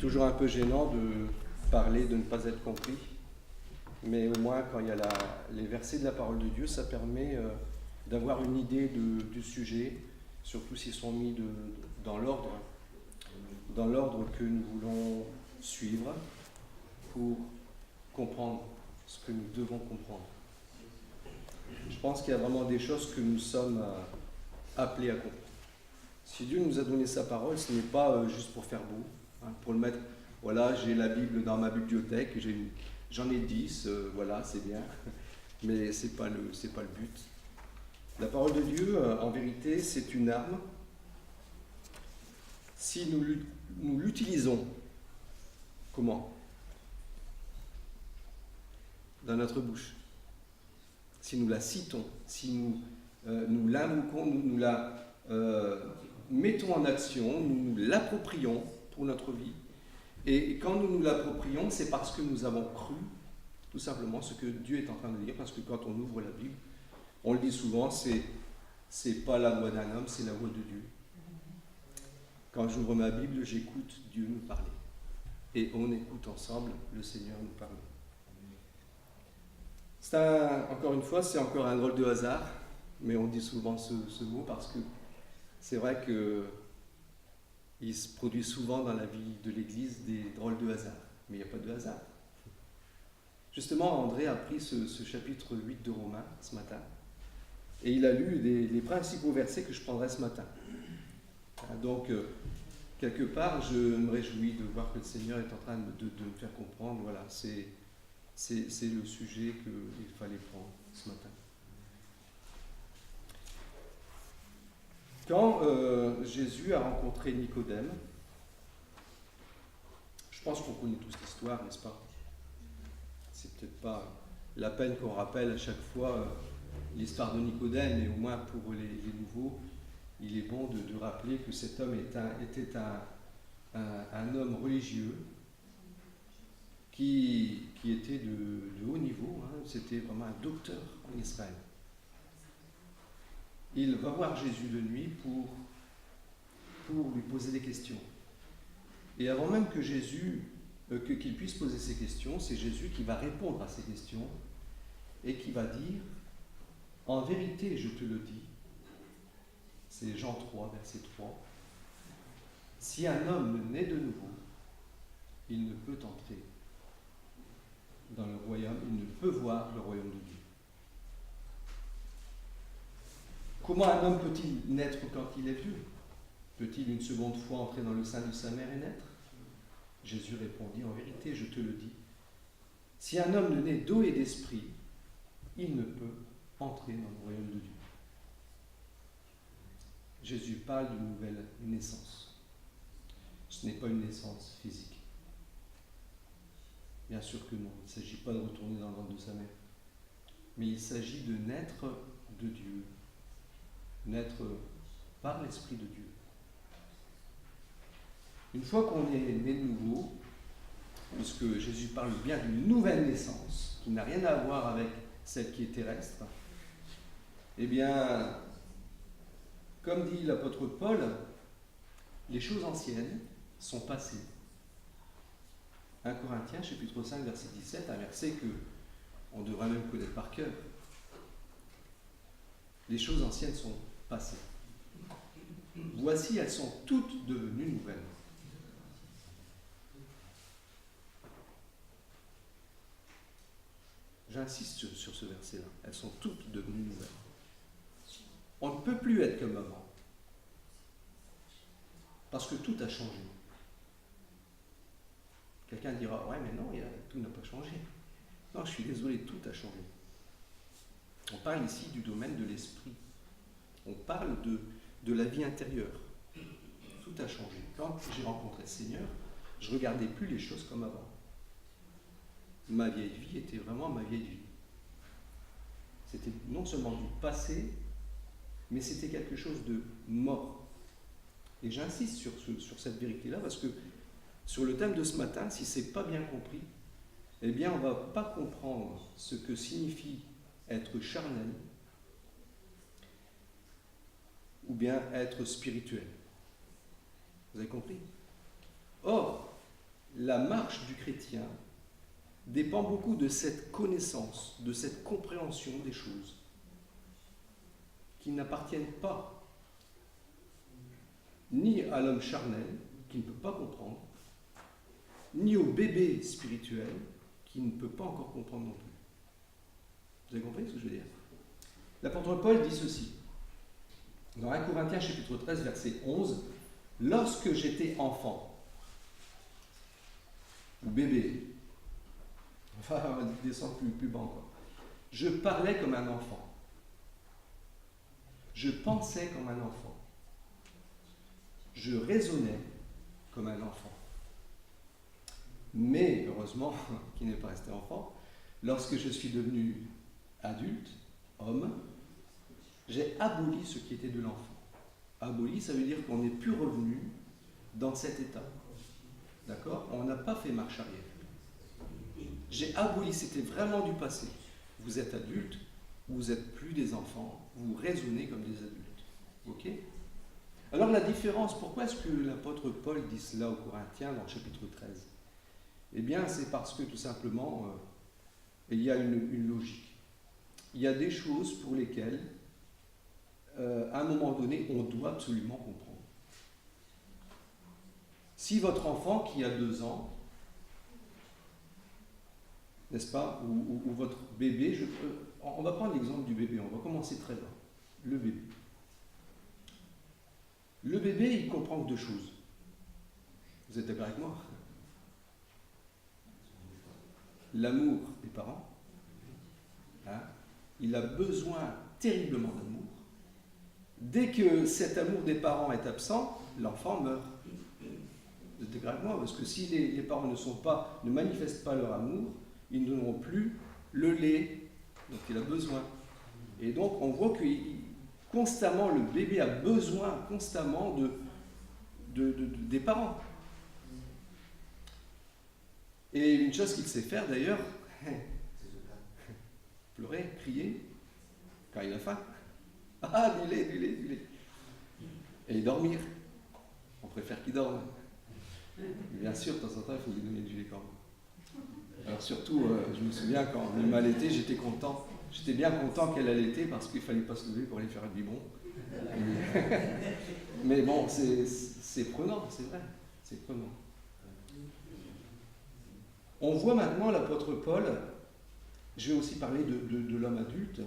Toujours un peu gênant de parler, de ne pas être compris, mais au moins quand il y a les versets de la parole de Dieu, ça permet d'avoir une idée du sujet, surtout s'ils sont mis dans l'ordre que nous voulons suivre pour comprendre ce que nous devons comprendre. Je pense qu'il y a vraiment des choses que nous sommes appelés à comprendre. Si Dieu nous a donné sa parole, ce n'est pas juste pour faire beau, pour le mettre, voilà, j'ai la Bible dans ma bibliothèque, j'en ai 10, voilà, c'est bien, mais ce n'est pas le but. La parole de Dieu, en vérité, c'est une arme. Si nous l'utilisons, comment ? Dans notre bouche. Si nous la citons, si nous l'invoquons, nous la mettons en action, nous l'approprions pour notre vie. Et quand nous l'approprions, c'est parce que nous avons cru, tout simplement, ce que Dieu est en train de dire. Parce que quand on ouvre la Bible, on le dit souvent, c'est pas la voix d'un homme, c'est la voix de Dieu. Quand j'ouvre ma Bible, j'écoute Dieu nous parler. Et on écoute ensemble le Seigneur nous parler. Encore une fois, c'est encore un drôle de hasard, mais on dit souvent ce mot parce que c'est vrai qu'il se produit souvent dans la vie de l'Église des drôles de hasard, mais il n'y a pas de hasard. Justement, André a pris ce chapitre 8 de Romains ce matin, et il a lu les principaux versets que je prendrai ce matin. Donc, quelque part, je me réjouis de voir que le Seigneur est en train de me faire comprendre, voilà, c'est le sujet qu'il fallait prendre ce matin. Quand Jésus a rencontré Nicodème, je pense qu'on connaît tous l'histoire, n'est-ce pas ? C'est peut-être pas la peine qu'on rappelle à chaque fois l'histoire de Nicodème, mais au moins pour les nouveaux, il est bon de rappeler que cet homme était un homme religieux qui était de haut niveau, c'était vraiment un docteur en Israël. Il va voir Jésus de nuit pour lui poser des questions. Et avant même que qu'il puisse poser ces questions, c'est Jésus qui va répondre à ces questions et qui va dire « En vérité, je te le dis », c'est Jean 3, verset 3, « Si un homme naît de nouveau, il ne peut entrer dans le royaume, il ne peut voir le royaume de Dieu. » Comment un homme peut-il naître quand il est vieux ? Peut-il une seconde fois entrer dans le sein de sa mère et naître ? Jésus répondit, en vérité, je te le dis, si un homme ne naît d'eau et d'esprit, il ne peut entrer dans le royaume de Dieu. Jésus parle d'une nouvelle naissance. Ce n'est pas une naissance physique. Bien sûr que non, il ne s'agit pas de retourner dans le ventre de sa mère. Mais il s'agit de naître de Dieu, naître par l'Esprit de Dieu. Une fois qu'on est né de nouveau, puisque Jésus parle bien d'une nouvelle naissance, qui n'a rien à voir avec celle qui est terrestre, eh bien, comme dit l'apôtre Paul, les choses anciennes sont passées. 1 Corinthiens, chapitre 5, verset 17, un verset qu'on devrait même connaître par cœur. Les choses anciennes sont passées. Voici, elles sont toutes devenues nouvelles. J'insiste sur ce verset-là. Elles sont toutes devenues nouvelles. On ne peut plus être comme avant. Parce que tout a changé. Quelqu'un dira, ouais, mais non, tout n'a pas changé. Non, je suis désolé, tout a changé. On parle ici du domaine de l'esprit. On parle de la vie intérieure. Tout a changé. Quand j'ai rencontré le Seigneur, je ne regardais plus les choses comme avant. Ma vieille vie était vraiment ma vieille vie. C'était non seulement du passé, mais c'était quelque chose de mort. Et j'insiste sur cette vérité-là parce que sur le thème de ce matin, si ce n'est pas bien compris, eh bien on ne va pas comprendre ce que signifie être charnel ou bien être spirituel. Vous avez compris ? Or, la marche du chrétien dépend beaucoup de cette connaissance, de cette compréhension des choses qui n'appartiennent pas ni à l'homme charnel, qui ne peut pas comprendre, ni au bébé spirituel, qui ne peut pas encore comprendre non plus. Vous avez compris ce que je veux dire? L'apôtre Paul dit ceci, dans 1 Corinthiens chapitre 13, verset 11, « Lorsque j'étais enfant, ou bébé, enfin, on va descendre plus bas encore, je parlais comme un enfant, je pensais comme un enfant, je raisonnais comme un enfant. Mais, heureusement, qui n'est pas resté enfant, lorsque je suis devenu adulte, homme, j'ai aboli ce qui était de l'enfant. Aboli, ça veut dire qu'on n'est plus revenu dans cet état. D'accord? On n'a pas fait marche arrière. J'ai aboli, c'était vraiment du passé. Vous êtes adulte, vous n'êtes plus des enfants, vous raisonnez comme des adultes. Ok? Alors la différence, pourquoi est-ce que l'apôtre Paul dit cela aux Corinthiens dans le chapitre 13? Eh bien, c'est parce que tout simplement, il y a une logique. Il y a des choses pour lesquelles, à un moment donné, on doit absolument comprendre. Si votre enfant qui a 2 ans, n'est-ce pas, ou votre bébé, on va prendre l'exemple du bébé, on va commencer très bas. Le bébé. Le bébé, il comprend que 2 choses. Vous êtes d'accord avec moi? L'amour des parents. Hein? Il a besoin terriblement d'amour. Dès que cet amour des parents est absent, l'enfant meurt. Vous êtes d'accord avec moi? Parce que si les parents ne manifestent pas leur amour, ils ne donneront plus le lait dont il a besoin. Et donc, on voit que constamment, le bébé a besoin constamment des parents. Et une chose qu'il sait faire d'ailleurs, pleurer, crier, quand il a faim. Ah, du lait. Et dormir. On préfère qu'il dorme. Bien sûr, de temps en temps, il faut lui donner du lait quand même. Alors surtout, je me souviens quand il m'allaitait, j'étais content. J'étais bien content qu'elle allaitait parce qu'il ne fallait pas se lever pour aller faire le biberon. Mais bon, c'est prenant, c'est vrai. C'est prenant. On voit maintenant l'apôtre Paul, je vais aussi parler de l'homme adulte.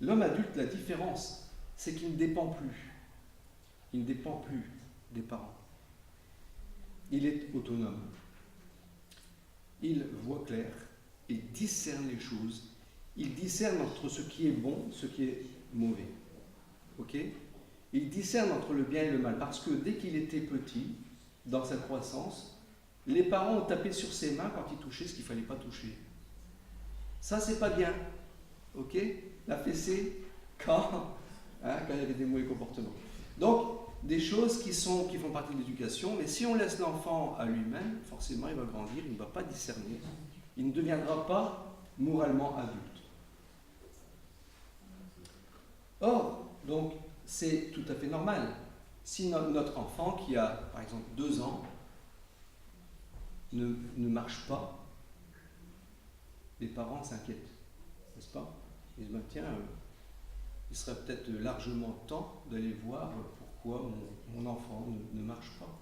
L'homme adulte, la différence, c'est qu'il ne dépend plus. Il ne dépend plus des parents. Il est autonome. Il voit clair, il discerne les choses, il discerne entre ce qui est bon, ce qui est mauvais. Ok? Il discerne entre le bien et le mal, parce que dès qu'il était petit, dans sa croissance, les parents ont tapé sur ses mains quand il touchait ce qu'il ne fallait pas toucher. Ça, c'est pas bien. Ok? La fessée, quand il y avait des mauvais comportements. Donc, des choses qui font partie de l'éducation, mais si on laisse l'enfant à lui-même, forcément, il va grandir, il ne va pas discerner, il ne deviendra pas moralement adulte. Or, donc, c'est tout à fait normal. Si notre enfant, qui a, par exemple, 2 ans, ne marche pas, les parents s'inquiètent, n'est-ce pas? Ils se disent, tiens, il serait peut-être largement temps d'aller voir pourquoi mon enfant ne marche pas.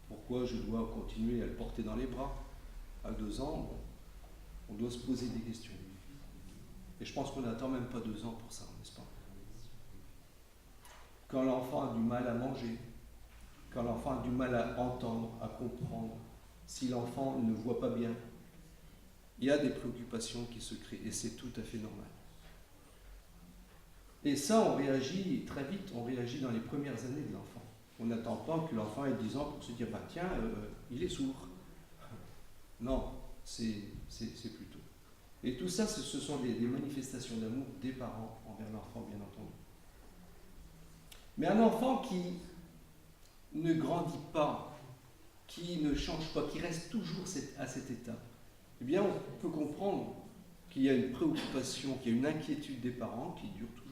Pourquoi je dois continuer à le porter dans les bras? À 2 ans, on doit se poser des questions. Et je pense qu'on n'attend même pas 2 ans pour ça, n'est-ce pas? Quand l'enfant a du mal à manger, quand l'enfant a du mal à entendre, à comprendre, si l'enfant ne voit pas bien, il y a des préoccupations qui se créent et c'est tout à fait normal. Et ça, on réagit très vite, on réagit dans les premières années de l'enfant. On n'attend pas que l'enfant ait 10 ans pour se dire « tiens, il est sourd ». Non, c'est plus tôt. Et tout ça, ce sont des manifestations d'amour des parents envers l'enfant, bien entendu. Mais un enfant qui ne grandit pas, qui ne change pas, qui reste toujours à cet état, eh bien, on peut comprendre qu'il y a une préoccupation, qu'il y a une inquiétude des parents qui dure toujours.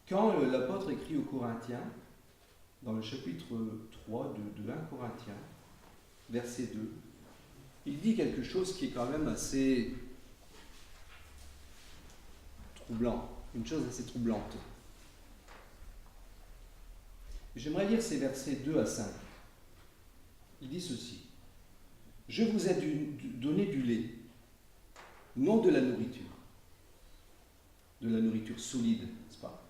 Quand l'apôtre écrit aux Corinthiens, dans le chapitre 3 de 1 Corinthiens, verset 2, il dit quelque chose qui est quand même assez troublant, une chose assez troublante. J'aimerais lire ces versets 2 à 5. Il dit ceci: Je vous ai donné du lait, non de la nourriture solide, n'est-ce pas?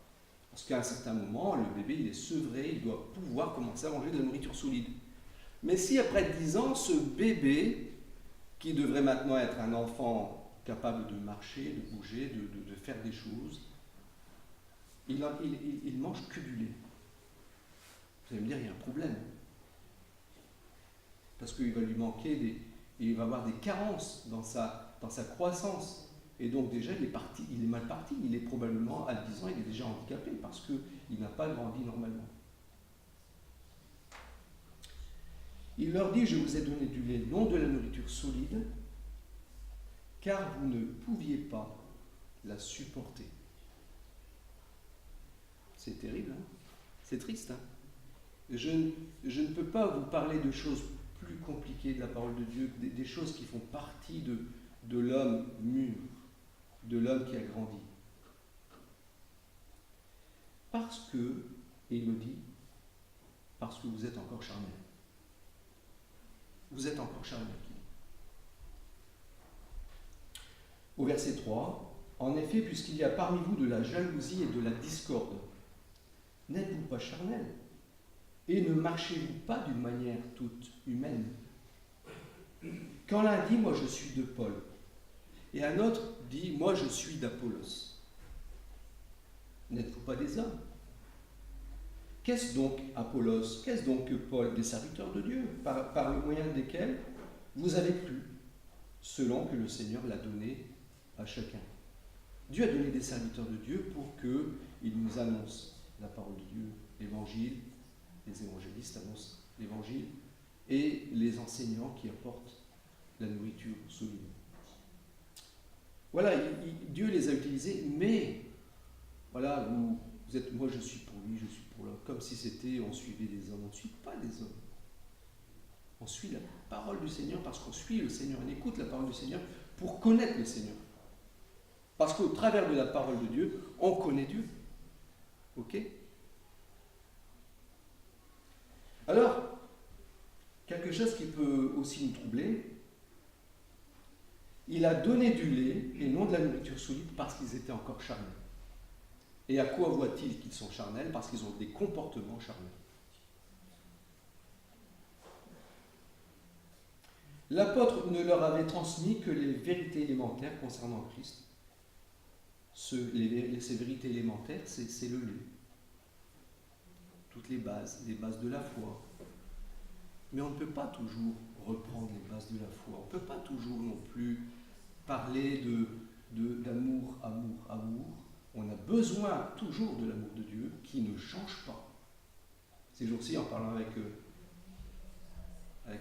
Parce qu'à un certain moment, le bébé, il est sevré, il doit pouvoir commencer à manger de la nourriture solide. Mais si après 10 ans, ce bébé, qui devrait maintenant être un enfant capable de marcher, de bouger, de faire des choses, il mange que du lait. Vous allez me dire, il y a un problème. Parce qu'il va lui manquer il va avoir des carences dans sa croissance. Et donc déjà, il est mal parti. Il est probablement, à 10 ans, il est déjà handicapé parce qu'il n'a pas grandi normalement. Il leur dit: Je vous ai donné du lait, non de la nourriture solide, car vous ne pouviez pas la supporter. C'est terrible, hein? C'est triste, hein? Je ne peux pas vous parler de choses plus compliquées de la parole de Dieu, des choses qui font partie de l'homme mûr, de l'homme qui a grandi. Parce que, et il le dit, parce que vous êtes encore charnel. Vous êtes encore charnel. Au verset 3, en effet, puisqu'il y a parmi vous de la jalousie et de la discorde, n'êtes-vous pas charnel? Et ne marchez-vous pas d'une manière toute humaine? Quand l'un dit: moi je suis de Paul, et un autre dit: moi je suis d'Apollos, n'êtes-vous pas des hommes? Qu'est-ce donc Apollos? Qu'est-ce donc Paul? Des serviteurs de Dieu, par le moyen desquels vous avez cru, selon que le Seigneur l'a donné à chacun. Dieu a donné des serviteurs de Dieu pour qu'ils nous annoncent la parole de Dieu, l'évangile. Les évangélistes annoncent l'évangile, et les enseignants qui apportent la nourriture solide. Voilà, Dieu les a utilisés, mais voilà, vous êtes, moi je suis pour lui, je suis pour l'homme, comme si c'était, on suivait des hommes. On ne suit pas des hommes. On suit la parole du Seigneur parce qu'on suit le Seigneur, on écoute la parole du Seigneur pour connaître le Seigneur. Parce qu'au travers de la parole de Dieu, on connaît Dieu. Ok? Alors, quelque chose qui peut aussi nous troubler, il a donné du lait et non de la nourriture solide parce qu'ils étaient encore charnels. Et à quoi voit-il qu'ils sont charnels? Parce qu'ils ont des comportements charnels. L'apôtre ne leur avait transmis que les vérités élémentaires concernant Christ. Ces vérités élémentaires, c'est le lait. Toutes les bases de la foi. Mais on ne peut pas toujours reprendre les bases de la foi. On ne peut pas toujours non plus parler d'amour, amour. On a besoin toujours de l'amour de Dieu qui ne change pas. Ces jours-ci, en parlant avec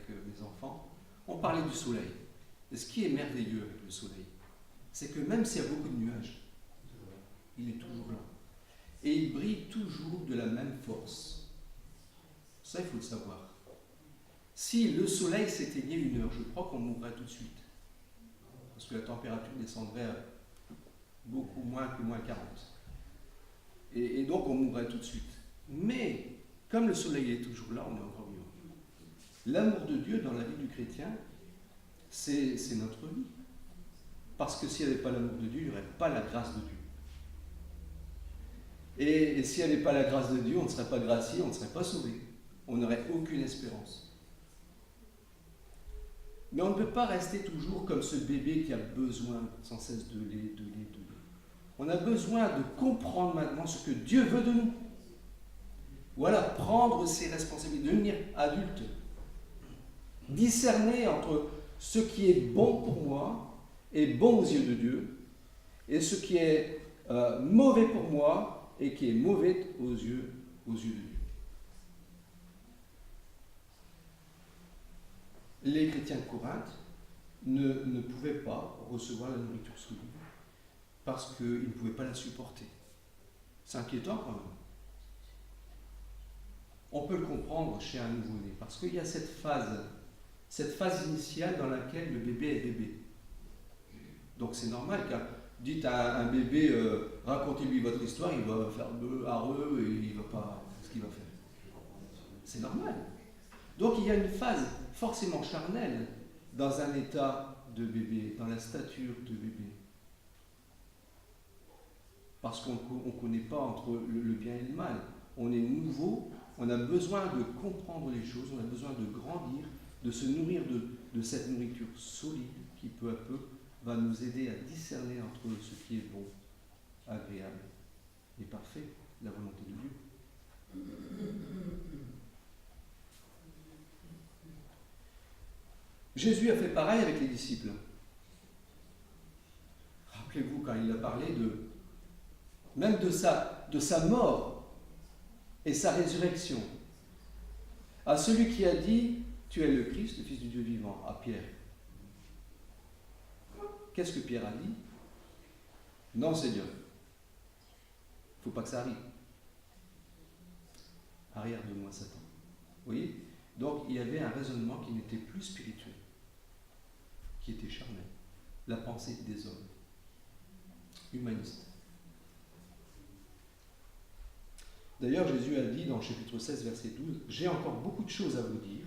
mes enfants, on parlait du soleil. Et ce qui est merveilleux avec le soleil, c'est que même s'il y a beaucoup de nuages, il est toujours là. Et il brille toujours de la même force. Ça, il faut le savoir. Si le soleil s'éteignait 1 heure, je crois qu'on mourrait tout de suite. Parce que la température descendrait à beaucoup moins que moins 40. Et donc on mourrait tout de suite. Mais, comme le soleil est toujours là, on est encore mieux. L'amour de Dieu dans la vie du chrétien, c'est notre vie. Parce que s'il n'y avait pas l'amour de Dieu, il n'y aurait pas la grâce de Dieu. Et s'il n'y avait pas la grâce de Dieu, on ne serait pas gracié, on ne serait pas sauvé. On n'aurait aucune espérance. Mais on ne peut pas rester toujours comme ce bébé qui a besoin sans cesse de lait. On a besoin de comprendre maintenant ce que Dieu veut de nous. Voilà, prendre ses responsabilités, devenir adulte. Discerner entre ce qui est bon pour moi et bon aux yeux de Dieu, et ce qui est mauvais pour moi et qui est mauvais aux yeux de Dieu. Les chrétiens de Corinthe ne pouvaient pas recevoir la nourriture solide parce qu'ils ne pouvaient pas la supporter. C'est inquiétant quand même. on peut le comprendre chez un nouveau-né, parce qu'il y a cette phase initiale dans laquelle le bébé est bébé. Donc c'est normal, car dites à un bébé, racontez-lui votre histoire, il va faire areux et il va pas. Ce qu'il va faire. C'est normal. Donc il y a une phase forcément charnelle dans un état de bébé, dans la stature de bébé. Parce qu'on ne connaît pas entre le bien et le mal. On est nouveau, on a besoin de comprendre les choses, on a besoin de grandir, de se nourrir de cette nourriture solide qui peu à peu va nous aider à discerner entre ce qui est bon, agréable et parfait, la volonté de Dieu. Jésus a fait pareil avec les disciples. Rappelez-vous quand il a parlé même de sa mort et sa résurrection. À celui qui a dit « Tu es le Christ, le Fils du Dieu vivant », à Pierre. Qu'est-ce que Pierre a dit? Non, Seigneur. Il ne faut pas que ça arrive. Arrière de moi, Satan. Vous voyez? Donc, il y avait un raisonnement qui n'était plus spirituel, qui était charnel. La pensée des hommes. Humaniste. D'ailleurs, Jésus a dit dans le chapitre 16, verset 12, « J'ai encore beaucoup de choses à vous dire,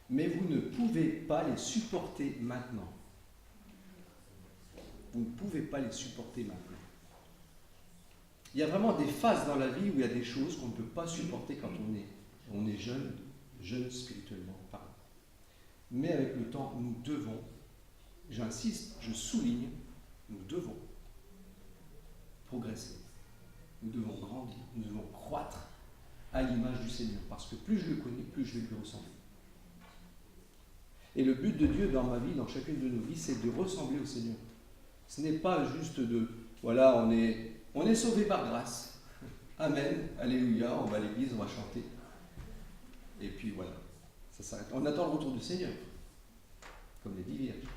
mais vous ne pouvez pas les supporter maintenant. » Vous ne pouvez pas les supporter maintenant. Il y a vraiment des phases dans la vie où il y a des choses qu'on ne peut pas supporter quand on est jeune spirituellement parlant. Mais avec le temps, nous devons, j'insiste, je souligne, nous devons progresser. Nous devons grandir, nous devons croître à l'image du Seigneur. Parce que plus je le connais, plus je vais lui ressembler. Et le but de Dieu dans ma vie, dans chacune de nos vies, c'est de ressembler au Seigneur. Ce n'est pas juste voilà, on est sauvé par grâce. Amen, alléluia, on va à l'église, on va chanter. Et puis voilà, ça s'arrête. On attend le retour du Seigneur, comme les 10 vierges.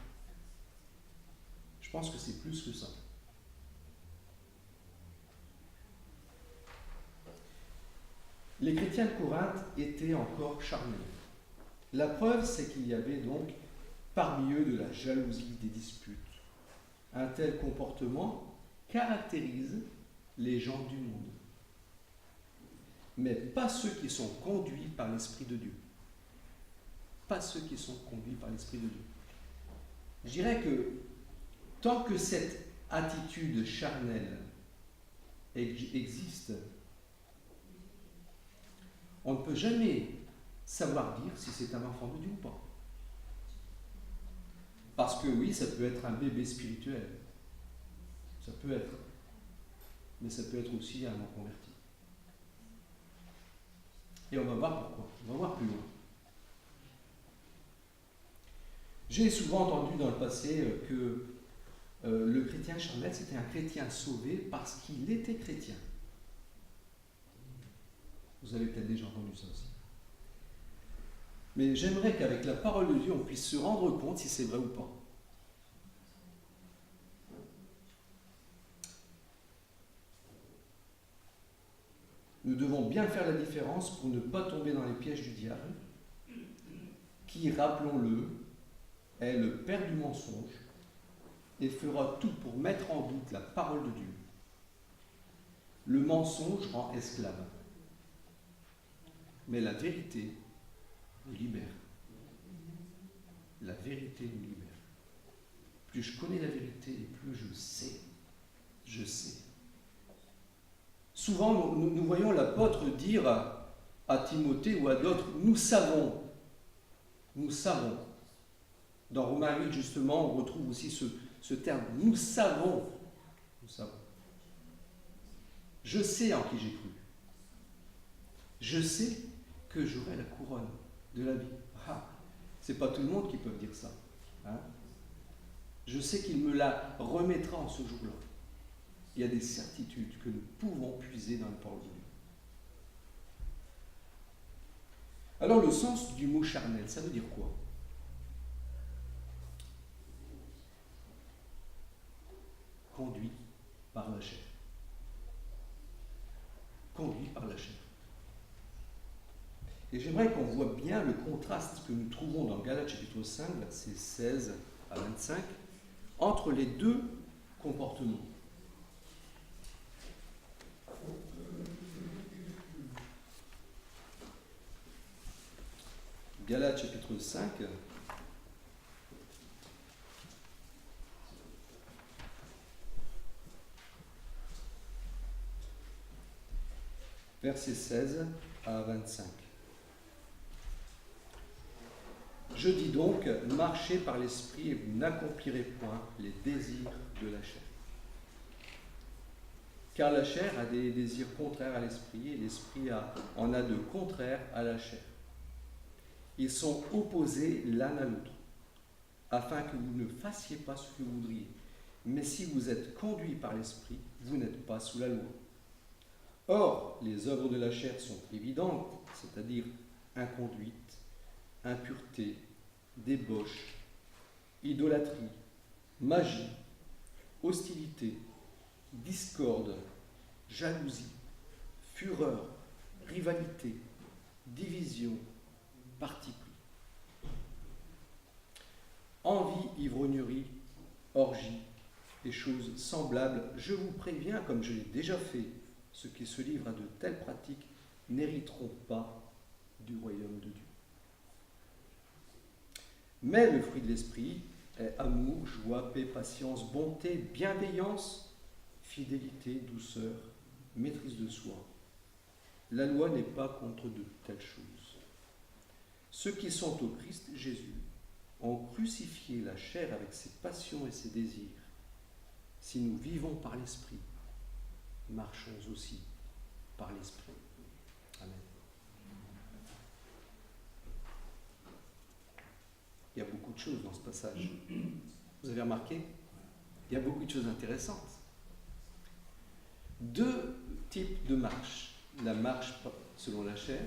Je pense que c'est plus que ça. Les chrétiens de Corinthe étaient encore charnels. La preuve, c'est qu'il y avait donc parmi eux de la jalousie, des disputes. Un tel comportement caractérise les gens du monde, mais pas ceux qui sont conduits par l'Esprit de Dieu. Pas ceux qui sont conduits par l'Esprit de Dieu. Je dirais que tant que cette attitude charnelle existe, on ne peut jamais savoir dire si c'est un enfant de Dieu ou pas. Parce que oui, ça peut être un bébé spirituel. Ça peut être. Mais ça peut être aussi un non converti. Et on va voir pourquoi. On va voir plus loin. J'ai souvent entendu dans le passé que le chrétien charnel, c'était un chrétien sauvé parce qu'il était chrétien. Vous avez peut-être déjà entendu ça aussi. Mais j'aimerais qu'avec la parole de Dieu, on puisse se rendre compte si c'est vrai ou pas. Nous devons bien faire la différence pour ne pas tomber dans les pièges du diable, qui, rappelons-le, est le père du mensonge et fera tout pour mettre en doute la parole de Dieu. Le mensonge rend esclave, mais la vérité nous libère. La vérité nous libère. Plus je connais la vérité, et plus je sais. Je sais. Souvent, nous voyons l'apôtre dire à Timothée ou à d'autres, nous savons. Nous savons. Dans Romains 8, justement, on retrouve aussi ce terme. Nous savons. Nous savons. Je sais en qui j'ai cru. Je sais que j'aurai la couronne de la vie. Ah, c'est pas tout le monde qui peut dire ça. Hein? Je sais qu'il me la remettra en ce jour-là. Il y a des certitudes que nous pouvons puiser dans la parole de Dieu. Alors le sens du mot charnel, ça veut dire quoi? Conduit par la chair. Conduit par la chair. Et j'aimerais qu'on voit bien le contraste que nous trouvons dans Galates chapitre 5, versets 16 à 25, entre les deux comportements. Galates chapitre 5, versets 16 à 25. Je dis donc, marchez par l'esprit et vous n'accomplirez point les désirs de la chair. Car la chair a des désirs contraires à l'esprit et l'esprit en a de contraires à la chair. Ils sont opposés l'un à l'autre, afin que vous ne fassiez pas ce que vous voudriez. Mais si vous êtes conduits par l'esprit, vous n'êtes pas sous la loi. Or, les œuvres de la chair sont évidentes, c'est-à-dire inconduite, impureté, débauche, idolâtrie, magie, hostilité, discorde, jalousie, fureur, rivalité, division, parti pris. Envie, ivrognerie, orgie et choses semblables, je vous préviens, comme je l'ai déjà fait, ceux qui se livrent à de telles pratiques n'hériteront pas du royaume de Dieu. Mais le fruit de l'esprit est amour, joie, paix, patience, bonté, bienveillance, fidélité, douceur, maîtrise de soi. La loi n'est pas contre de telles choses. Ceux qui sont au Christ Jésus ont crucifié la chair avec ses passions et ses désirs. Si nous vivons par l'esprit, marchons aussi par l'esprit. Amen. Il y a beaucoup de choses dans ce passage. Vous avez remarqué ? Il y a beaucoup de choses intéressantes. Deux types de marche. La marche selon la chair,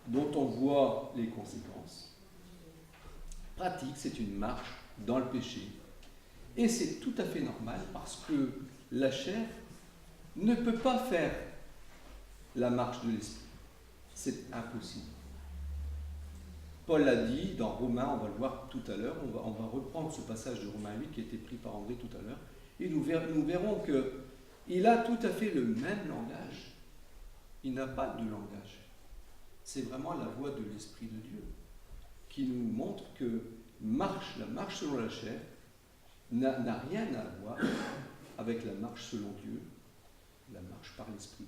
dont on voit les conséquences. Pratique, c'est une marche dans le péché. Et c'est tout à fait normal parce que la chair ne peut pas faire la marche de l'esprit. C'est impossible. Paul l'a dit dans Romains, on va le voir tout à l'heure, on va reprendre ce passage de Romains 8 qui a été pris par André tout à l'heure, et nous verrons qu'il a tout à fait le même langage. Il n'a pas de langage. C'est vraiment la voix de l'Esprit de Dieu qui nous montre que la marche selon la chair n'a rien à voir avec la marche selon Dieu, la marche par l'Esprit.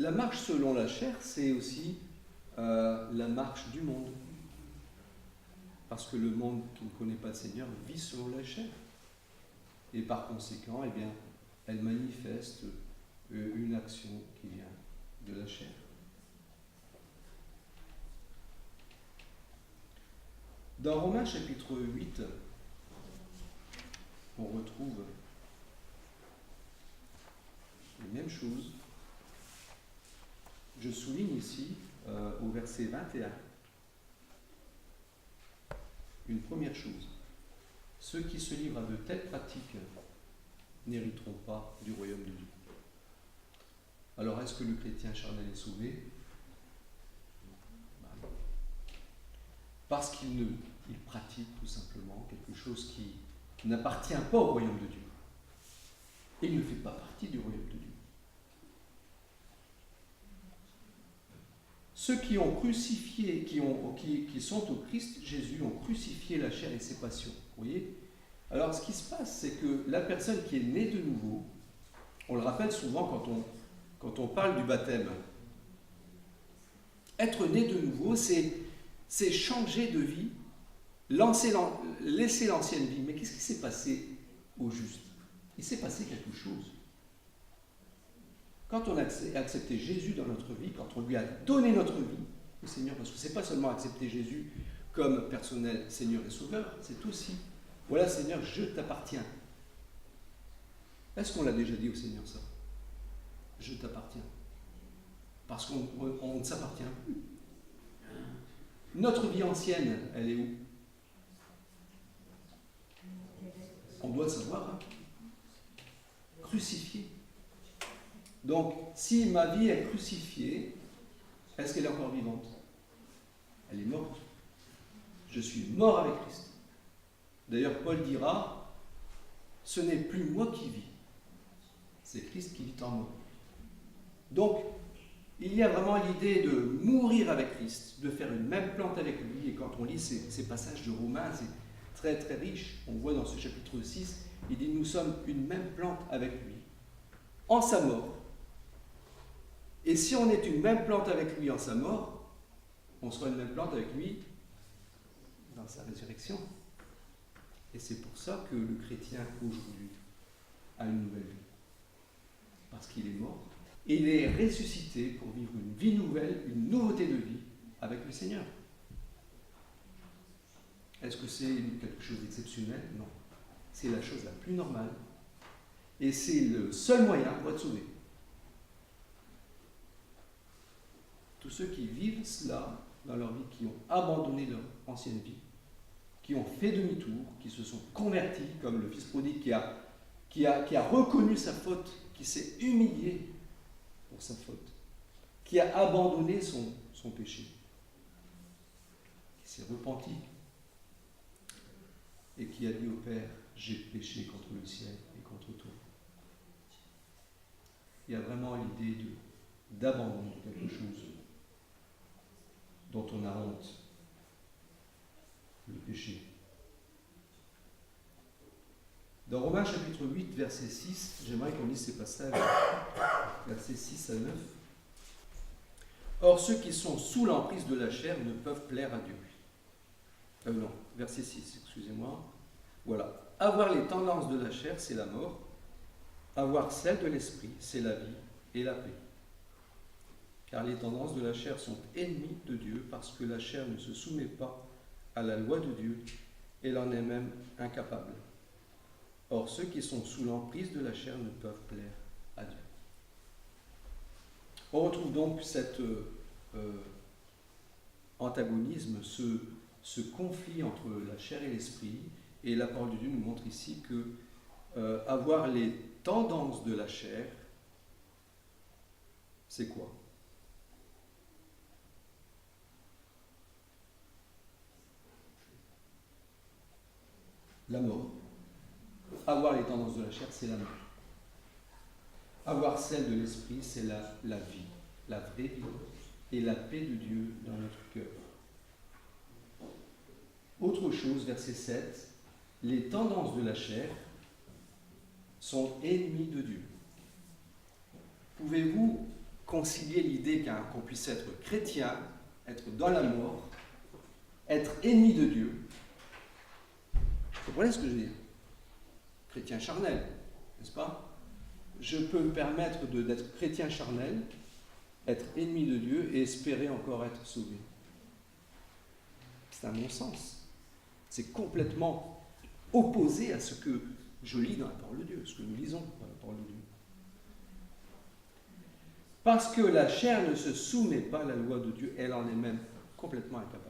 La marche selon la chair, c'est aussi la marche du monde. Parce que le monde qui ne connaît pas le Seigneur vit selon la chair. Et par conséquent, eh bien, elle manifeste une action qui vient de la chair. Dans Romains chapitre 8, on retrouve les mêmes choses. Je souligne ici, au verset 21, une première chose. Ceux qui se livrent à de telles pratiques n'hériteront pas du royaume de Dieu. Alors, est-ce que le chrétien charnel est sauvé ? Parce qu'il pratique tout simplement quelque chose qui n'appartient pas au royaume de Dieu. Et il ne fait pas partie du royaume de Dieu. Ceux qui ont crucifié, qui sont au Christ Jésus, ont crucifié la chair et ses passions. Vous voyez ? Alors, ce qui se passe, c'est que la personne qui est née de nouveau, on le rappelle souvent quand on parle du baptême, être né de nouveau, c'est changer de vie, laisser l'ancienne vie. Mais qu'est-ce qui s'est passé au juste ? Il s'est passé quelque chose. Quand on a accepté Jésus dans notre vie, quand on lui a donné notre vie au Seigneur, parce que ce n'est pas seulement accepter Jésus comme personnel Seigneur et Sauveur, c'est aussi, voilà Seigneur, je t'appartiens. Est-ce qu'on l'a déjà dit au Seigneur ça ? Je t'appartiens. Parce qu'on ne s'appartient plus. Notre vie ancienne, elle est où ? On doit savoir, crucifiée. Donc, si ma vie est crucifiée, est-ce qu'elle est encore vivante? Elle est morte. Je suis mort avec Christ. D'ailleurs, Paul dira, ce n'est plus moi qui vis, c'est Christ qui vit en moi. Donc, il y a vraiment l'idée de mourir avec Christ, de faire une même plante avec lui. Et quand on lit ces passages de Romains, c'est très très riche. On voit dans ce chapitre 6, il dit, nous sommes une même plante avec lui, en sa mort. Et si on est une même plante avec lui en sa mort, on sera une même plante avec lui dans sa résurrection. Et c'est pour ça que le chrétien aujourd'hui a une nouvelle vie. Parce qu'il est mort. Et il est ressuscité pour vivre une vie nouvelle, une nouveauté de vie avec le Seigneur. Est-ce que c'est quelque chose d'exceptionnel? Non. C'est la chose la plus normale. Et c'est le seul moyen pour être sauvé. Tous ceux qui vivent cela dans leur vie, qui ont abandonné leur ancienne vie, qui ont fait demi-tour, qui se sont convertis, comme le fils prodigue qui a reconnu sa faute, qui s'est humilié pour sa faute, qui a abandonné son péché, qui s'est repenti et qui a dit au Père, j'ai péché contre le ciel et contre toi. Il y a vraiment l'idée d'abandonner quelque chose dont on a honte, le péché. Dans Romains chapitre 8, verset 6, j'aimerais qu'on lise ces passages, versets 6 à 9. Or, ceux qui sont sous l'emprise de la chair ne peuvent plaire à Dieu. Non, verset 6, excusez-moi. Voilà. Avoir les tendances de la chair, c'est la mort. Avoir celles de l'esprit, c'est la vie et la paix. Car les tendances de la chair sont ennemies de Dieu, parce que la chair ne se soumet pas à la loi de Dieu, elle en est même incapable. Or, ceux qui sont sous l'emprise de la chair ne peuvent plaire à Dieu. On retrouve donc cet antagonisme, ce conflit entre la chair et l'esprit, et la parole de Dieu nous montre ici que avoir les tendances de la chair, c'est quoi? La mort. Avoir les tendances de la chair, c'est la mort. Avoir celle de l'esprit, c'est la vie, la vraie vie, et la paix de Dieu dans notre cœur. Autre chose, verset 7, les tendances de la chair sont ennemies de Dieu. Pouvez-vous concilier l'idée qu'on puisse être chrétien, être dans la mort, être ennemi de Dieu? Vous comprenez ce que je veux dire? Chrétien charnel, n'est-ce pas? Je peux me permettre d'être chrétien charnel, être ennemi de Dieu et espérer encore être sauvé. C'est un non-sens. C'est complètement opposé à ce que je lis dans la parole de Dieu, ce que nous lisons dans la parole de Dieu. Parce que la chair ne se soumet pas à la loi de Dieu, elle en est même complètement incapable.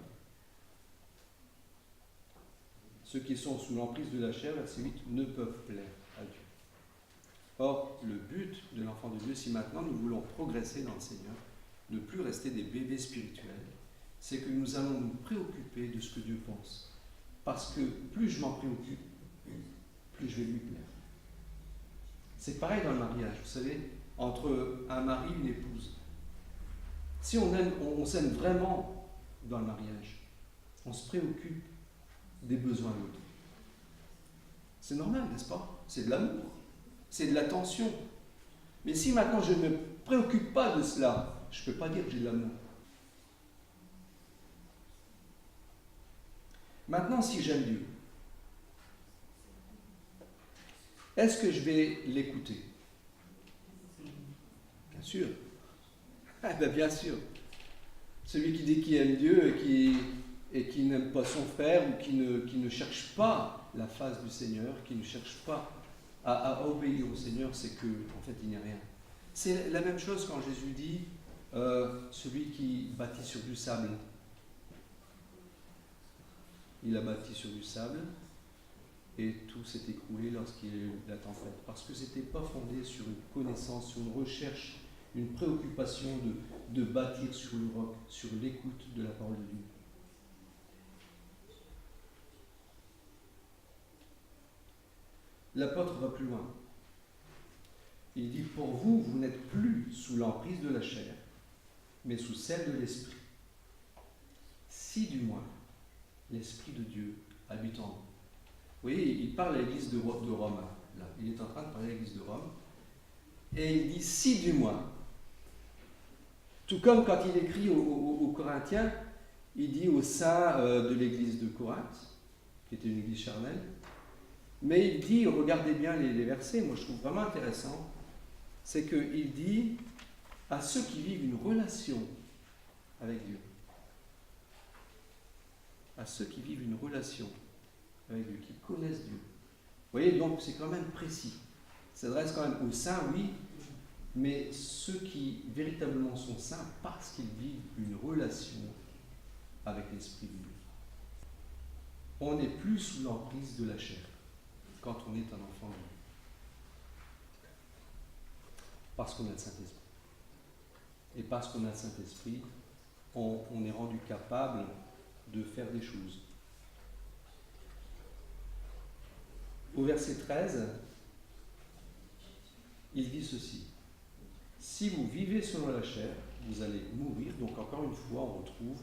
Ceux qui sont sous l'emprise de la chair, verset 8, ne peuvent plaire à Dieu. Or, le but de l'enfant de Dieu, si maintenant nous voulons progresser dans le Seigneur, ne plus rester des bébés spirituels, c'est que nous allons nous préoccuper de ce que Dieu pense. Parce que plus je m'en préoccupe, plus je vais lui plaire. C'est pareil dans le mariage, vous savez, entre un mari et une épouse. Si on s'aime vraiment dans le mariage, on se préoccupe des besoins de l'autre. C'est normal, n'est-ce pas? C'est de l'amour, c'est de l'attention. Mais si maintenant je ne me préoccupe pas de cela, je ne peux pas dire que j'ai de l'amour. Maintenant, si j'aime Dieu, est-ce que je vais l'écouter? Bien sûr. Bien sûr. Celui qui dit qu'il aime Dieu et qui n'aime pas son frère ou qui ne cherche pas la face du Seigneur, qui ne cherche pas à obéir au Seigneur, c'est qu'en fait il n'y a rien. C'est la même chose quand Jésus dit celui qui bâtit sur du sable. Il a bâti sur du sable et tout s'est écroulé lorsqu'il y a eu la tempête. Parce que ce n'était pas fondé sur une connaissance, sur une recherche, une préoccupation de bâtir sur le roc, sur l'écoute de la parole de Dieu. L'apôtre va plus loin. Il dit, pour vous, vous n'êtes plus sous l'emprise de la chair, mais sous celle de l'esprit. Si du moins, l'Esprit de Dieu habite en vous. Vous voyez, il parle à l'église de Rome. Là. Il est en train de parler à l'église de Rome. Et il dit, si du moins. Tout comme quand il écrit aux Corinthiens, il dit au sein de l'église de Corinthe, qui était une église charnelle, mais il dit, regardez bien les versets, moi je trouve vraiment intéressant, c'est qu'il dit à ceux qui vivent une relation avec Dieu, à ceux qui vivent une relation avec Dieu, qui connaissent Dieu. Vous voyez, donc c'est quand même précis. Ça s'adresse quand même aux saints, oui, mais ceux qui véritablement sont saints parce qu'ils vivent une relation avec l'Esprit de Dieu. On n'est plus sous l'emprise de la chair quand on est un enfant de Dieu. Parce qu'on a le Saint-Esprit. Et parce qu'on a le Saint-Esprit, on est rendu capable de faire des choses. Au verset 13, il dit ceci. Si vous vivez selon la chair, vous allez mourir. Donc encore une fois, on retrouve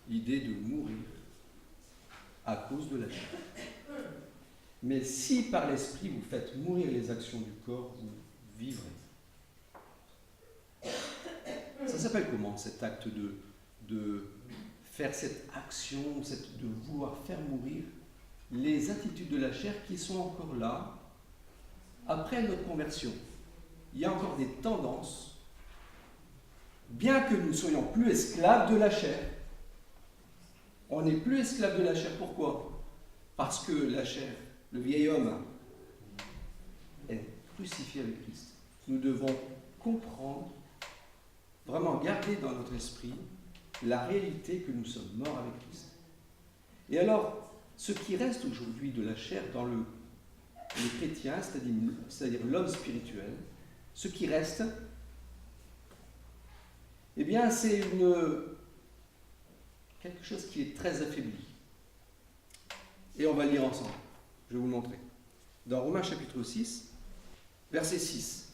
l'idée de mourir à cause de la chair. Mais si par l'esprit vous faites mourir les actions du corps, vous vivrez. Ça s'appelle comment cet acte de faire cette action, de vouloir faire mourir les attitudes de la chair qui sont encore là après notre conversion? Il y a encore des tendances, bien que nous ne soyons plus esclaves de la chair. On n'est plus esclaves de la chair. Pourquoi? Parce que la chair, le vieil homme, est crucifié avec Christ. Nous devons comprendre, vraiment garder dans notre esprit la réalité que nous sommes morts avec Christ. Et alors, ce qui reste aujourd'hui de la chair dans le chrétien, c'est-à-dire l'homme spirituel, ce qui reste, eh bien, c'est quelque chose qui est très affaibli. Et on va le lire ensemble. Je vais vous le montrer. Dans Romains chapitre 6, verset 6.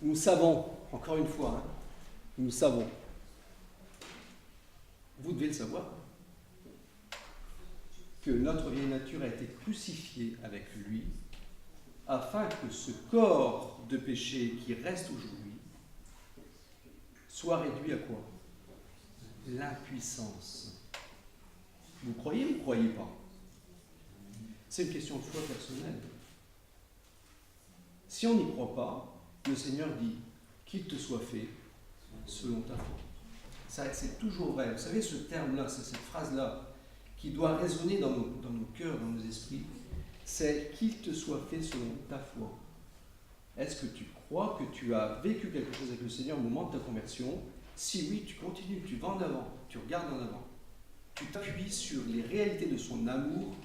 Nous savons, encore une fois, nous savons, vous devez le savoir, que notre vieille nature a été crucifiée avec lui, afin que ce corps de péché qui reste aujourd'hui soit réduit à quoi? L'impuissance. Vous croyez ou vous ne croyez pas? C'est une question de foi personnelle. Si on n'y croit pas, le Seigneur dit qu'il te soit fait selon ta foi. Ça, c'est toujours vrai. Vous savez, ce terme-là, cette phrase-là, qui doit résonner dans nos cœurs, dans nos esprits, c'est qu'il te soit fait selon ta foi. Est-ce que tu crois que tu as vécu quelque chose avec le Seigneur au moment de ta conversion? Si oui, tu continues, tu vas en avant, tu regardes en avant. Tu t'appuies sur les réalités de son amour,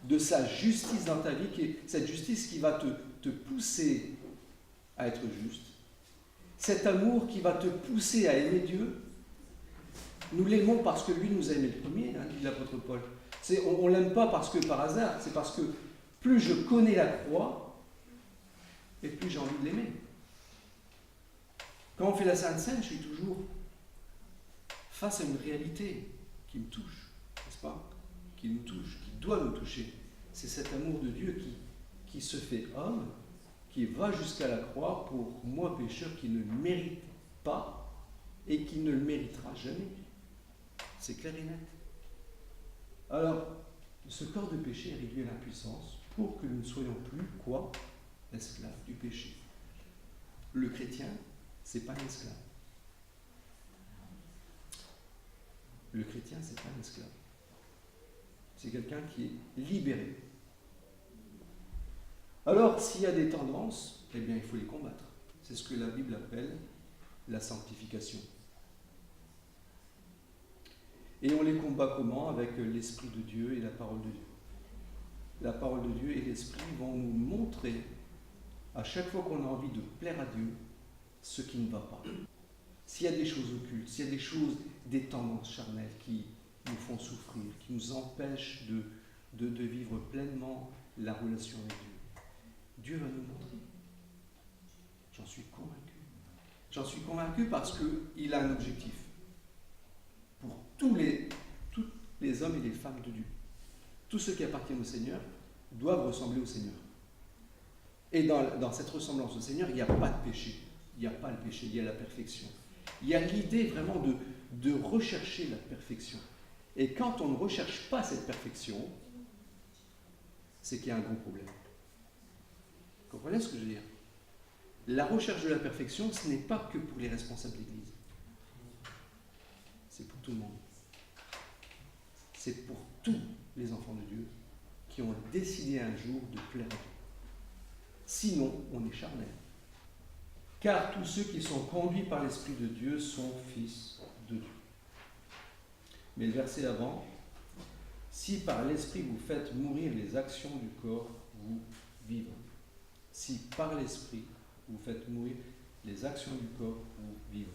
de sa justice dans ta vie, qui est cette justice qui va te pousser à être juste. Cet amour qui va te pousser à aimer Dieu. Nous l'aimons parce que lui nous a aimé le premier, dit l'apôtre Paul. On ne l'aime pas parce que par hasard, c'est parce que plus je connais la croix, et plus j'ai envie de l'aimer. Quand on fait la Sainte Seine, je suis toujours face à une réalité qui me touche, n'est-ce pas? Qui nous touche, qui doit nous toucher. C'est cet amour de Dieu qui se fait homme, qui va jusqu'à la croix pour moi, pécheur, qui ne le mérite pas et qui ne le méritera jamais. C'est clair et net. Alors, ce corps de péché est réduit à l'impuissance pour que nous ne soyons plus, quoi? Esclaves du péché. Le chrétien, c'est pas un esclave. Le chrétien, c'est pas un esclave. C'est quelqu'un qui est libéré. Alors, s'il y a des tendances, eh bien, il faut les combattre. C'est ce que la Bible appelle la sanctification. Et on les combat comment? Avec l'Esprit de Dieu et la parole de Dieu. La parole de Dieu et l'Esprit vont nous montrer, à chaque fois qu'on a envie de plaire à Dieu, ce qui ne va pas. S'il y a des choses occultes, s'il y a des choses, des tendances charnelles qui nous font souffrir, qui nous empêchent de vivre pleinement la relation avec Dieu, Dieu va nous montrer. J'en suis convaincu. J'en suis convaincu parce qu'il a un objectif pour tous les hommes et les femmes de Dieu. Tous ceux qui appartiennent au Seigneur doivent ressembler au Seigneur. Et dans cette ressemblance au Seigneur, il n'y a pas de péché. Il n'y a pas le péché, il y a la perfection. Il y a l'idée vraiment de rechercher la perfection. Et quand on ne recherche pas cette perfection, c'est qu'il y a un gros problème. Vous comprenez ce que je veux dire? La recherche de la perfection, ce n'est pas que pour les responsables d'Église. C'est pour tout le monde. C'est pour tous les enfants de Dieu qui ont décidé un jour de plaire à Dieu. Sinon, on est charnel. Car tous ceux qui sont conduits par l'Esprit de Dieu sont fils de Dieu. Mais le verset avant, si par l'Esprit vous faites mourir les actions du corps, vous vivrez. Si par l'Esprit vous faites mourir les actions du corps, vous vivrez.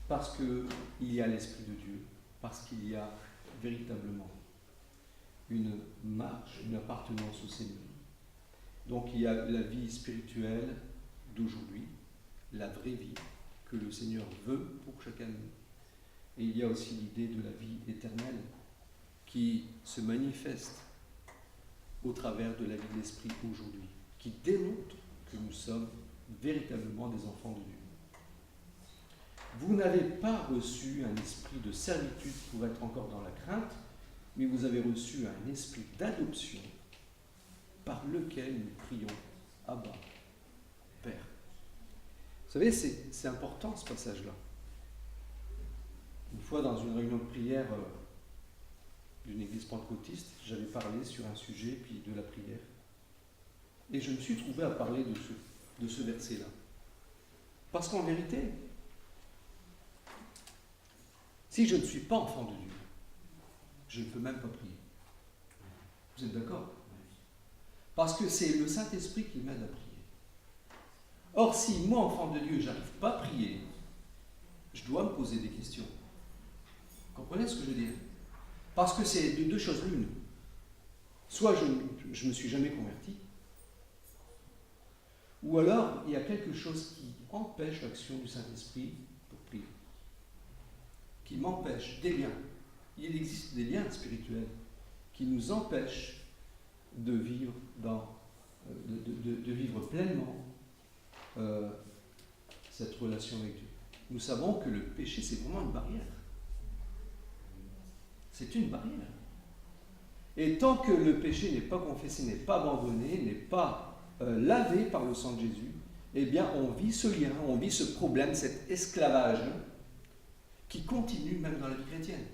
Parce qu'il y a l'Esprit de Dieu, parce qu'il y a véritablement une marche, une appartenance au Seigneur. Donc il y a la vie spirituelle d'aujourd'hui, la vraie vie que le Seigneur veut pour chacun de nous. Et il y a aussi l'idée de la vie éternelle qui se manifeste au travers de la vie de l'Esprit aujourd'hui, qui démontre que nous sommes véritablement des enfants de Dieu. Vous n'avez pas reçu un esprit de servitude pour être encore dans la crainte, mais vous avez reçu un esprit d'adoption par lequel nous prions Abba, Père. Vous savez, c'est important ce passage-là. Une fois dans une réunion de prière d'une église pentecôtiste, j'avais parlé sur un sujet, puis de la prière. Et je me suis trouvé à parler de ce verset-là. Parce qu'en vérité, si je ne suis pas enfant de Dieu, je ne peux même pas prier. Vous êtes d'accord? Parce que c'est le Saint-Esprit qui m'aide à prier. Or, si moi, enfant de Dieu, je n'arrive pas à prier, je dois me poser des questions. Vous comprenez ce que je veux dire? Parce que c'est de deux choses l'une. Soit je ne me suis jamais converti, ou alors il y a quelque chose qui empêche l'action du Saint-Esprit pour prier. Qui m'empêche des liens. Il existe des liens spirituels qui nous empêchent de vivre, de vivre pleinement cette relation avec Dieu. Nous savons que le péché, c'est vraiment une barrière. C'est une barrière. Et tant que le péché n'est pas confessé, n'est pas abandonné, n'est pas lavé par le sang de Jésus, eh bien on vit ce lien, on vit ce problème, cet esclavage qui continue même dans la vie chrétienne.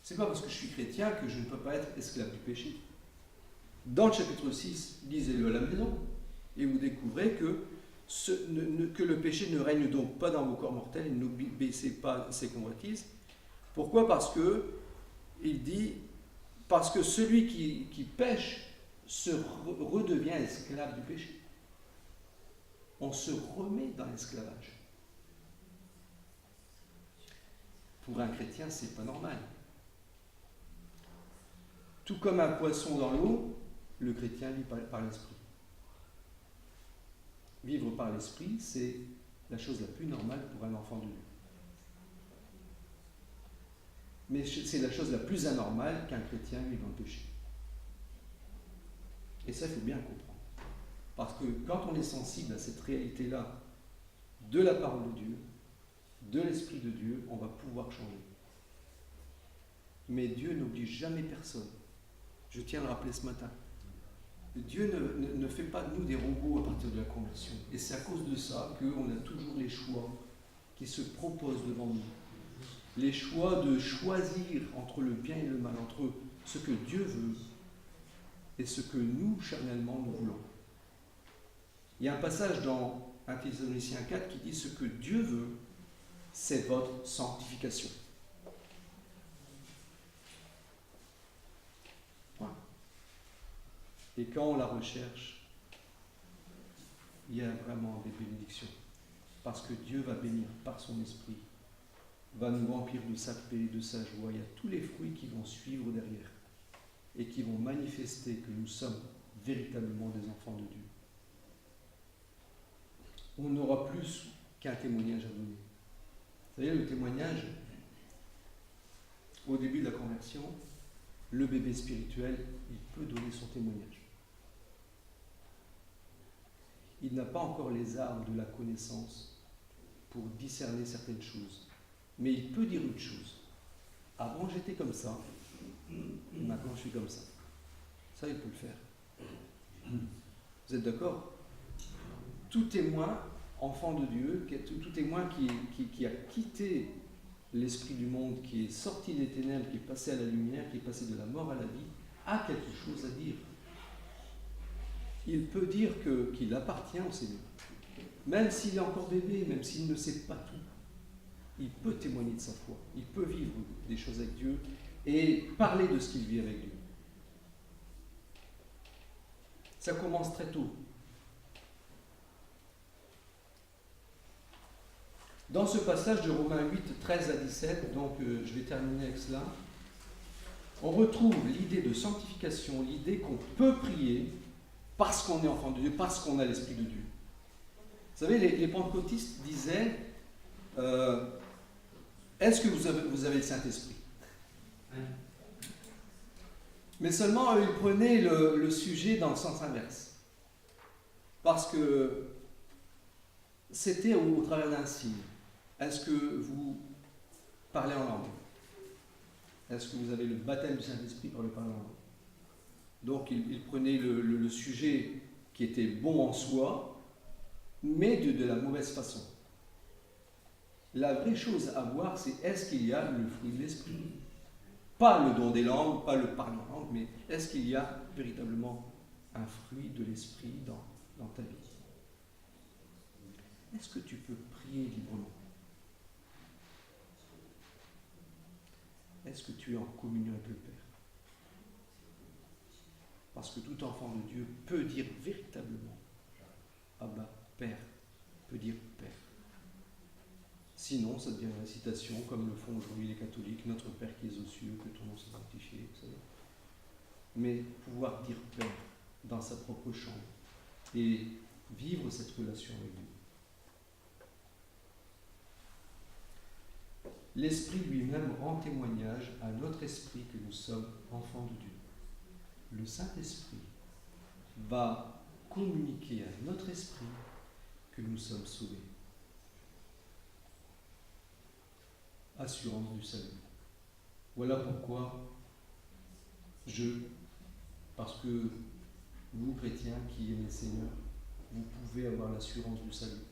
C'est pas parce que je suis chrétien que je ne peux pas être esclave du péché. Dans le chapitre 6, lisez-le à la maison, et vous découvrez que le péché ne règne donc pas dans vos corps mortels, n'obéissez pas à ses convoitises. Pourquoi? Parce que il dit, parce que celui qui pêche se redevient esclave du péché. On se remet dans l'esclavage. Pour un chrétien, c'est pas normal. Tout comme un poisson dans l'eau, le chrétien vit par l'esprit. Vivre par l'esprit, c'est la chose la plus normale pour un enfant de Dieu. Mais c'est la chose la plus anormale qu'un chrétien vive dans le péché. Et ça, il faut bien comprendre. Parce que quand on est sensible à cette réalité-là de la parole de Dieu, de l'Esprit de Dieu, on va pouvoir changer. Mais Dieu n'oblige jamais personne. Je tiens à le rappeler ce matin. Dieu ne fait pas de nous des robots à partir de la conversion. Et c'est à cause de ça qu'on a toujours les choix qui se proposent devant nous. Les choix de choisir entre le bien et le mal, entre ce que Dieu veut et ce que nous, charnellement, nous voulons. Il y a un passage dans 1 Thessaloniciens 4 qui dit « Ce que Dieu veut, c'est votre sanctification. » Et quand on la recherche, il y a vraiment des bénédictions. Parce que Dieu va bénir par son esprit, va nous remplir de sa paix, de sa joie. Il y a tous les fruits qui vont suivre derrière et qui vont manifester que nous sommes véritablement des enfants de Dieu. On n'aura plus qu'un témoignage à donner. Vous savez, le témoignage, au début de la conversion, le bébé spirituel, il peut donner son témoignage. Il n'a pas encore les armes de la connaissance pour discerner certaines choses. Mais il peut dire une chose. Avant, j'étais comme ça. Maintenant, je suis comme ça. Ça, il peut le faire. Vous êtes d'accord? Tout témoin, enfant de Dieu, tout témoin qui a quitté l'esprit du monde, qui est sorti des ténèbres, qui est passé à la lumière, qui est passé de la mort à la vie, a quelque chose à dire. Il peut dire qu'il appartient au Seigneur. Même s'il est encore bébé, même s'il ne sait pas tout, il peut témoigner de sa foi. Il peut vivre des choses avec Dieu et parler de ce qu'il vit avec Dieu. Ça commence très tôt. Dans ce passage de Romains 8, 13 à 17, donc je vais terminer avec cela, on retrouve l'idée de sanctification, l'idée qu'on peut prier parce qu'on est enfant de Dieu, parce qu'on a l'Esprit de Dieu. Vous savez, les pentecôtistes disaient est-ce que vous avez le Saint-Esprit? Mais seulement, ils prenaient le sujet dans le sens inverse. Parce que c'était au travers d'un signe. Est-ce que vous parlez en langue? Est-ce que vous avez le baptême du Saint-Esprit par le parler en langue? Donc, ils prenaient le sujet qui était bon en soi, mais de la mauvaise façon. La vraie chose à voir, c'est est-ce qu'il y a le fruit de l'esprit? Pas le don des langues, pas le parler en langue, mais est-ce qu'il y a véritablement un fruit de l'esprit dans ta vie? Est-ce que tu peux prier librement? Est-ce que tu es en communion avec le Père? Parce que tout enfant de Dieu peut dire véritablement Abba, Père, peut dire Père. Sinon, ça devient une récitation, comme le font aujourd'hui les catholiques, Notre Père qui es aux cieux, que ton nom soit sanctifié, vous savez. Mais pouvoir dire Père dans sa propre chambre et vivre cette relation avec Dieu. L'Esprit lui-même rend témoignage à notre esprit que nous sommes enfants de Dieu. Le Saint-Esprit va communiquer à notre esprit que nous sommes sauvés. Assurance du salut. Voilà pourquoi parce que vous, chrétiens qui aimez le Seigneur, vous pouvez avoir l'assurance du salut.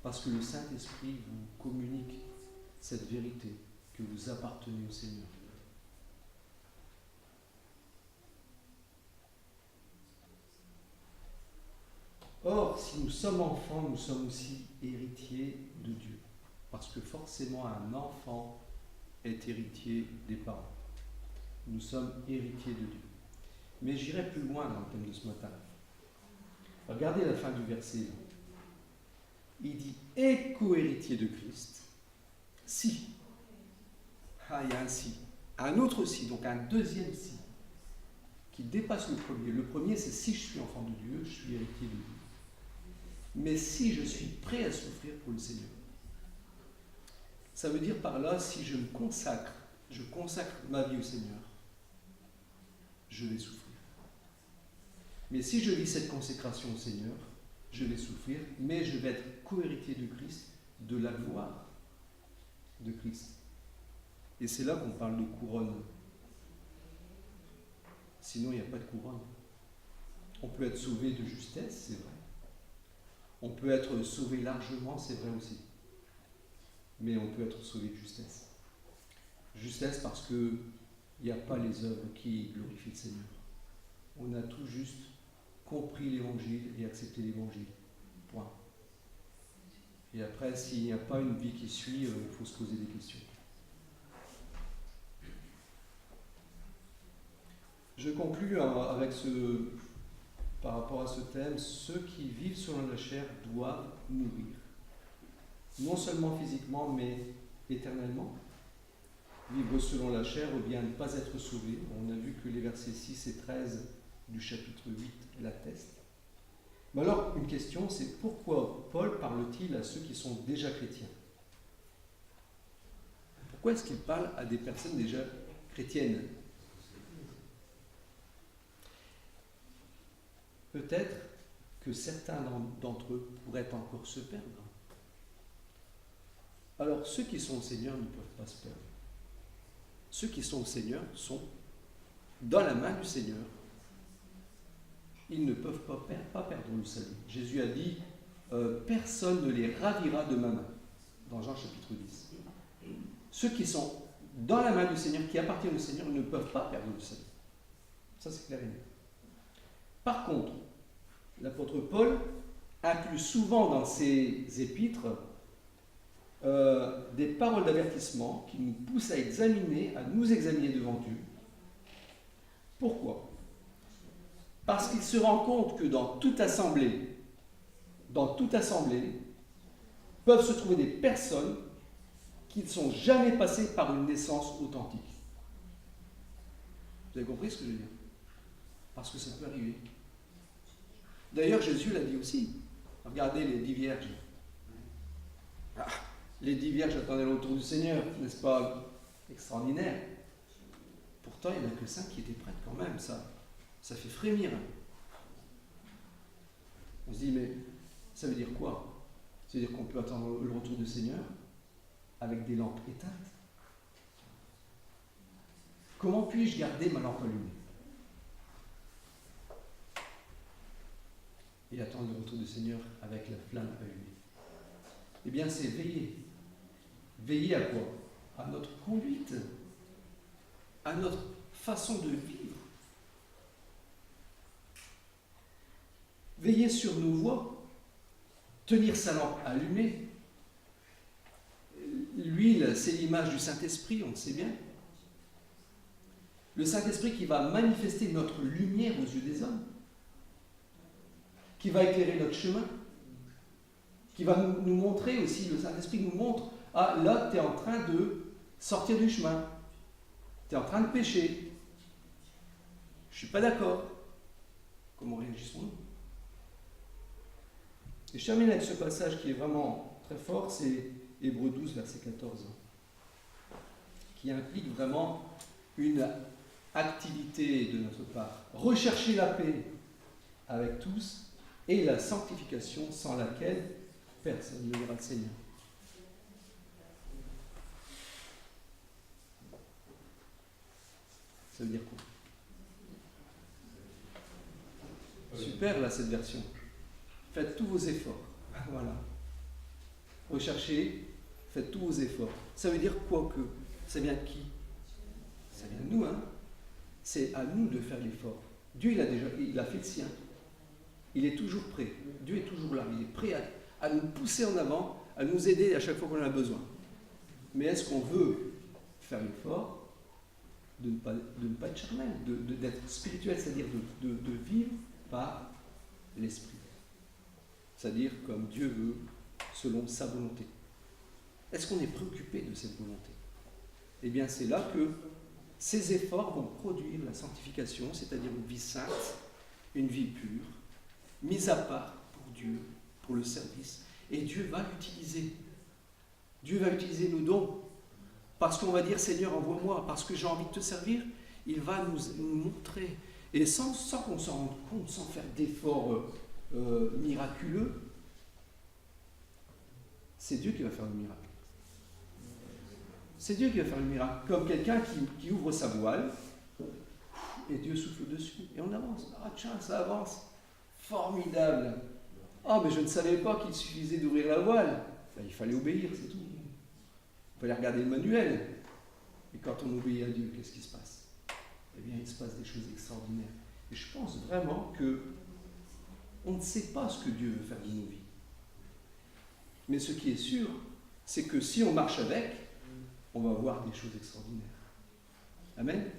Parce que le Saint-Esprit vous communique cette vérité, que vous appartenez au Seigneur. Or, si nous sommes enfants, nous sommes aussi héritiers de Dieu. Parce que forcément, un enfant est héritier des parents. Nous sommes héritiers de Dieu. Mais j'irai plus loin dans le thème de ce matin. Regardez la fin du verset. Il dit « et co-héritier de Christ ». Si. Il y a un si. Un autre si, donc un deuxième si, qui dépasse le premier. Le premier, c'est si je suis enfant de Dieu, je suis héritier de Dieu. Mais si je suis prêt à souffrir pour le Seigneur. Ça veut dire par là, si je me consacre, je consacre ma vie au Seigneur, je vais souffrir. Mais si je vis cette consécration au Seigneur, je vais souffrir, mais je vais être co-héritier de Christ, de la gloire de Christ. Et c'est là qu'on parle de couronne. Sinon, il n'y a pas de couronne. On peut être sauvé de justesse, c'est vrai. On peut être sauvé largement, c'est vrai aussi. Mais on peut être sauvé de justesse. Justesse parce qu'il n'y a pas les œuvres qui glorifient le Seigneur. On a tout juste compris l'Évangile et accepté l'Évangile. Point. Et après, s'il n'y a pas une vie qui suit, il faut se poser des questions. Je conclus avec par rapport à ce thème, ceux qui vivent selon la chair doivent mourir. Non seulement physiquement, mais éternellement. Vivre selon la chair ou bien ne pas être sauvé. On a vu que les versets 6 et 13 du chapitre 8 l'attestent. Mais alors, une question, c'est pourquoi Paul parle-t-il à ceux qui sont déjà chrétiens? Pourquoi est-ce qu'il parle à des personnes déjà chrétiennes? Peut-être que certains d'entre eux pourraient encore se perdre. Alors, ceux qui sont au Seigneur ne peuvent pas se perdre. Ceux qui sont au Seigneur sont dans la main du Seigneur. Ils ne peuvent pas perdre le salut. Jésus a dit personne ne les ravira de ma main, dans Jean chapitre 10. Ceux qui sont dans la main du Seigneur, qui appartiennent au Seigneur, ne peuvent pas perdre le salut. Ça, c'est clair et net. Par contre, l'apôtre Paul inclut souvent dans ses épîtres des paroles d'avertissement qui nous poussent à nous examiner devant Dieu. Pourquoi? Parce qu'il se rend compte que dans toute assemblée, peuvent se trouver des personnes qui ne sont jamais passées par une naissance authentique. Vous avez compris ce que je veux dire? Parce que ça peut arriver. D'ailleurs, Jésus l'a dit aussi. Regardez les 10 vierges. Les 10 vierges attendaient le retour du Seigneur, n'est-ce pas extraordinaire? Pourtant, il n'y en a que 5 qui étaient prêtes quand même, ça fait frémir. On se dit, mais ça veut dire quoi? Ça veut dire qu'on peut attendre le retour du Seigneur avec des lampes éteintes? Comment puis-je garder ma lampe allumée et attendre le retour du Seigneur avec la flamme allumée? Eh bien, c'est veiller. Veiller à quoi? À notre conduite, à notre façon de vivre. Veiller sur nos voies, tenir sa lampe allumée. L'huile, c'est l'image du Saint-Esprit, on le sait bien. Le Saint-Esprit qui va manifester notre lumière aux yeux des hommes, qui va éclairer notre chemin, qui va nous montrer aussi, le Saint-Esprit nous montre, ah là, tu es en train de sortir du chemin, tu es en train de pécher, je ne suis pas d'accord. Comment réagissons-nous? Et je termine avec ce passage qui est vraiment très fort, c'est Hébreux 12, verset 14, qui implique vraiment une activité de notre part. Rechercher la paix avec tous et la sanctification sans laquelle personne ne verra le Seigneur. Ça veut dire quoi? Super là cette version. Faites tous vos efforts. Voilà. Recherchez, faites tous vos efforts. Ça veut dire quoi que? Ça vient de qui? Ça vient de nous, hein? C'est à nous de faire l'effort. Dieu, il a fait le sien. Il est toujours prêt. Dieu est toujours là. Il est prêt à nous pousser en avant, à nous aider à chaque fois qu'on en a besoin. Mais est-ce qu'on veut faire l'effort de ne pas être charnel, d'être spirituel, c'est-à-dire de vivre par l'esprit, c'est-à-dire comme Dieu veut, selon sa volonté? Est-ce qu'on est préoccupé de cette volonté? Eh bien, c'est là que ces efforts vont produire la sanctification, c'est-à-dire une vie sainte, une vie pure, mise à part pour Dieu, pour le service. Et Dieu va l'utiliser. Dieu va utiliser nos dons. Parce qu'on va dire, Seigneur, envoie-moi, parce que j'ai envie de te servir, il va nous montrer. Et sans qu'on s'en rende compte, sans faire d'efforts miraculeux, c'est Dieu qui va faire le miracle. C'est Dieu qui va faire le miracle. Comme quelqu'un qui ouvre sa voile, et Dieu souffle dessus. Et on avance. Ah tiens, ça avance. Formidable. Ah, mais je ne savais pas qu'il suffisait d'ouvrir la voile. Ben, il fallait obéir, c'est tout. Il fallait regarder le manuel. Et quand on obéit à Dieu, qu'est-ce qui se passe? Eh bien, il se passe des choses extraordinaires. Et je pense vraiment que on ne sait pas ce que Dieu veut faire de nos vies. Mais ce qui est sûr, c'est que si on marche avec, on va voir des choses extraordinaires. Amen. Amen.